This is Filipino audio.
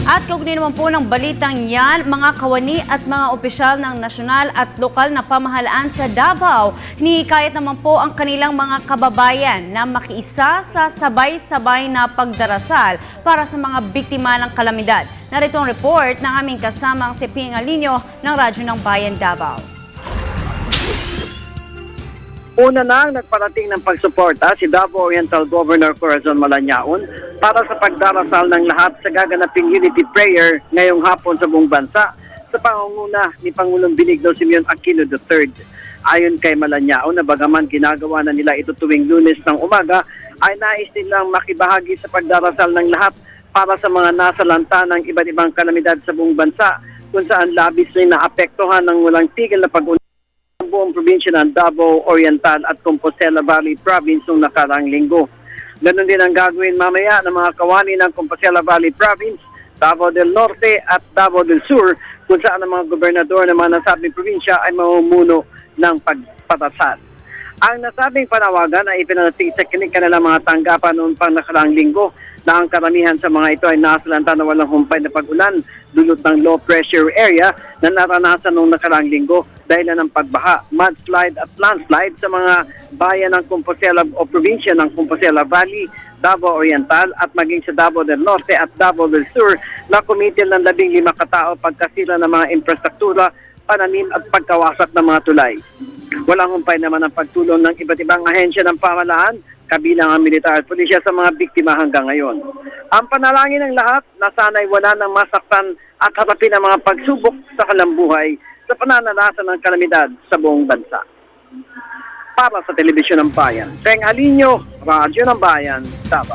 At kaugnay naman po ng balitang yan, mga kawani at mga opisyal ng nasyonal at lokal na pamahalaan sa Davao, hinihikayat naman po ang kanilang mga kababayan na makiisa sa sabay-sabay na pagdarasal para sa mga biktima ng kalamidad. Narito ang report ng aming kasamang si Ping Alinio ng Radyo ng Bayan Davao. Una nang nagparating ng pagsuporta si Davao Oriental Governor Corazon Malañaon para sa pagdarasal ng lahat sa gaganaping unity prayer ngayong hapon sa buong bansa sa pangunguna ni Pangulong Benigno Simeon Aquino III. Ayon kay Malañaon na bagaman ginagawa na nila ito tuwing Lunes ng umaga, ay nais nilang makibahagi sa pagdarasal ng lahat para sa mga nasalanta ng iba't ibang kalamidad sa buong bansa kung saan labis na naapektuhan ng walang tigil na pag-unlad ang buong probinsya ng Davao Oriental at Compostela Valley Province noong nakaraang linggo. Ganon din ang gagawin mamaya ng mga kawani ng Compostela Valley Province, Davao del Norte at Davao del Sur kung saan ang mga gobernador ng mga nasabing probinsya ay mamumuno ng pagpatasal. Ang nasabing panawagan ay ipinanatili sa kanilang mga tanggapan noong pang nakaraang linggo na ang karamihan sa mga ito ay nasalanta na walang humpay na pag-ulan dulot ng low pressure area na naranasan noong nakaraang linggo dahil ng pagbaha, mudslide at landslide sa mga bayan ng Compostela o probinsya ng Compostela Valley, Davao Oriental at maging sa Davao del Norte at Davao del Sur na kumitil ng 15 katao pagkasira ng mga infrastruktura, pananim at pagkawasak ng mga tulay. Walang humpay naman ang pagtulong ng iba't ibang ahensya ng pamahalaan, kabilang ang militar at pulisya sa mga biktima hanggang ngayon. Ang panalangin ng lahat na sana'y wala nang masaktan at harapin ang mga pagsubok sa kalambuhay sa pananalasan ng kalamidad sa buong bansa. Para sa Telebisyon ng Bayan, Peng Alinio, Radyo ng Bayan, Davao.